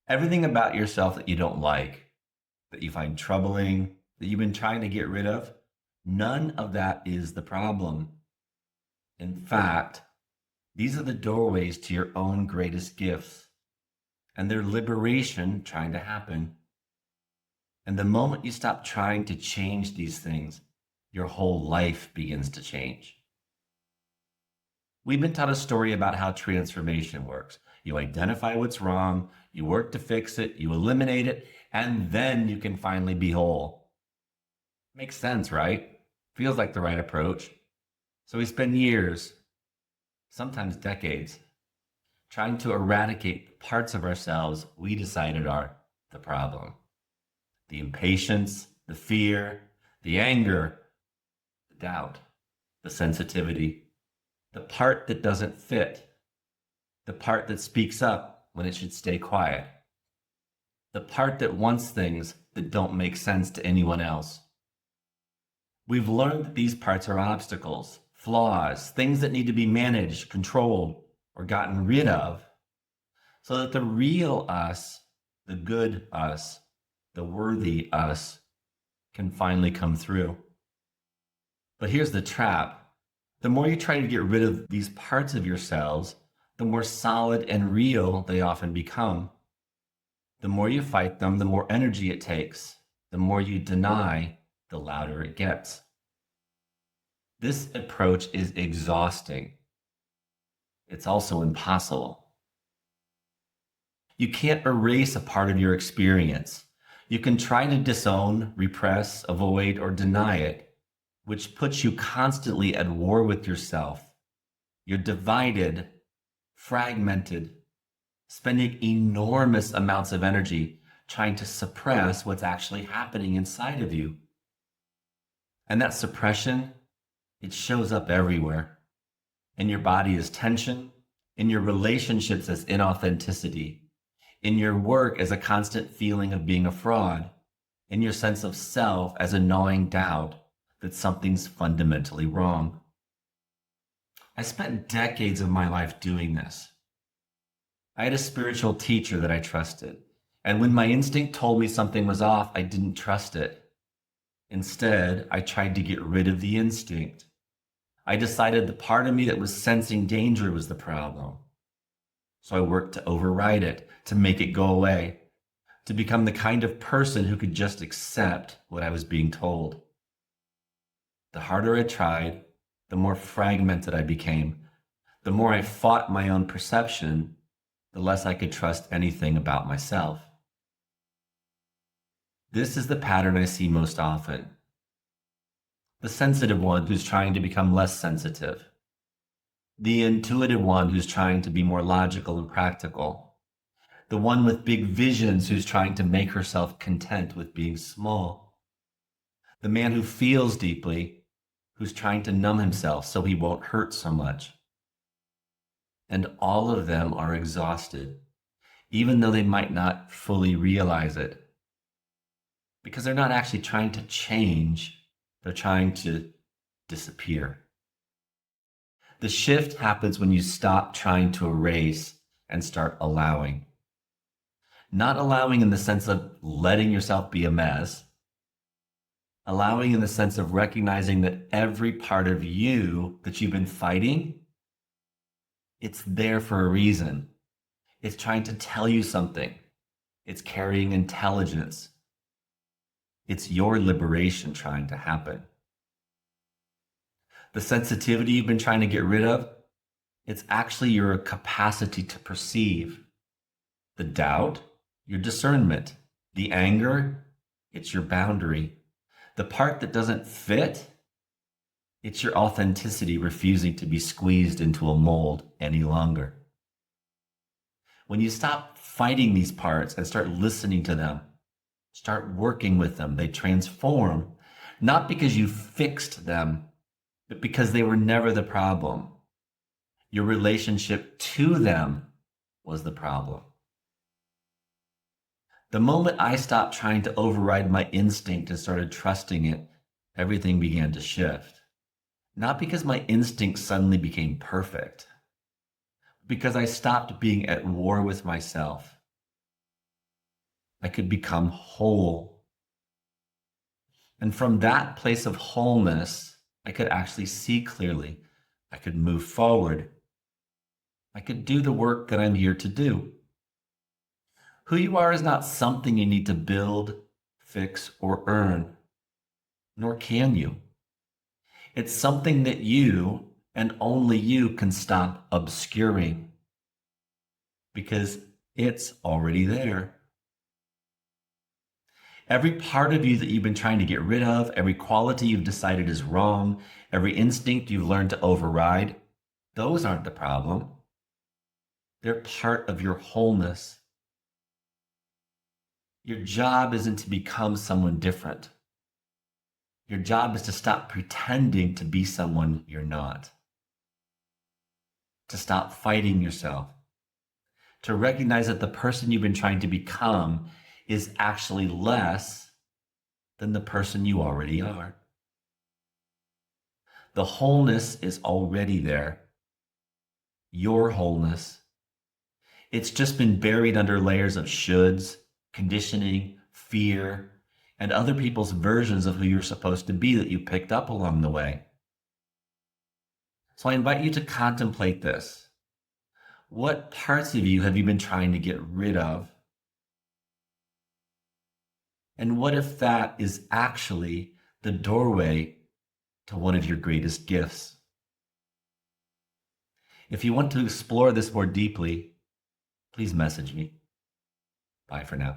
Everything about yourself that you don't like, that you find troubling, that you've been trying to get rid of, none of that is the problem. In fact, these are the doorways to your own greatest gifts and their liberation trying to happen. And the moment you stop trying to change these things, your whole life begins to change. We've been taught a story about how transformation works. You identify what's wrong, you work to fix it, you eliminate it, and then you can finally be whole. Makes sense, right? Feels like the right approach. So we spend years, sometimes decades, trying to eradicate parts of ourselves we decided are the problem. The impatience, the fear, the anger, the doubt, the sensitivity, the part that doesn't fit, the part that speaks up when it should stay quiet, the part that wants things that don't make sense to anyone else. We've learned that these parts are obstacles, flaws, things that need to be managed, controlled, or gotten rid of so that the real us, the good us, the worthy us can finally come through. But here's the trap. The more you try to get rid of these parts of yourselves, the more solid and real they often become. The more you fight them, the more energy it takes. The more you deny, the louder it gets. This approach is exhausting. It's also impossible. You can't erase a part of your experience. You can try to disown, repress, avoid, or deny it, which puts you constantly at war with yourself. You're divided, fragmented, spending enormous amounts of energy trying to suppress what's actually happening inside of you. And that suppression, it shows up everywhere. In your body as tension, in your relationships as inauthenticity, in your work as a constant feeling of being a fraud, in your sense of self as a gnawing doubt that something's fundamentally wrong. I spent decades of my life doing this. I had a spiritual teacher that I trusted, and when my instinct told me something was off, I didn't trust it. Instead, I tried to get rid of the instinct. I decided the part of me that was sensing danger was the problem. So I worked to override it, to make it go away, to become the kind of person who could just accept what I was being told. The harder I tried, the more fragmented I became. The more I fought my own perception, the less I could trust anything about myself. This is the pattern I see most often. The sensitive one who's trying to become less sensitive. The intuitive one who's trying to be more logical and practical. The one with big visions who's trying to make herself content with being small. The man who feels deeply, who's trying to numb himself so he won't hurt so much. And all of them are exhausted, even though they might not fully realize it. Because they're not actually trying to change, they're trying to disappear. The shift happens when you stop trying to erase and start allowing. Not allowing in the sense of letting yourself be a mess. Allowing in the sense of recognizing that every part of you that you've been fighting, it's there for a reason. It's trying to tell you something. It's carrying intelligence. It's your liberation trying to happen. The sensitivity you've been trying to get rid of, it's actually your capacity to perceive. The doubt, your discernment. The anger, it's your boundary. The part that doesn't fit, it's your authenticity refusing to be squeezed into a mold any longer. When you stop fighting these parts and start listening to them, start working with them, they transform, not because you fixed them, but because they were never the problem. Your relationship to them was the problem. The moment I stopped trying to override my instinct and started trusting it, everything began to shift. Not because my instinct suddenly became perfect, because I stopped being at war with myself. I could become whole. And from that place of wholeness, I could actually see clearly. I could move forward. I could do the work that I'm here to do. Who you are is not something you need to build, fix, or earn, nor can you. It's something that you and only you can stop obscuring because it's already there. Every part of you that you've been trying to get rid of, every quality you've decided is wrong, every instinct you've learned to override, those aren't the problem. They're part of your wholeness. Your job isn't to become someone different. Your job is to stop pretending to be someone you're not. To stop fighting yourself. To recognize that the person you've been trying to become is actually less than the person you already are. The wholeness is already there. Your wholeness. It's just been buried under layers of shoulds, conditioning, fear, and other people's versions of who you're supposed to be that you picked up along the way. So I invite you to contemplate this. What parts of you have you been trying to get rid of? And what if that is actually the doorway to one of your greatest gifts? If you want to explore this more deeply, please message me. Bye for now.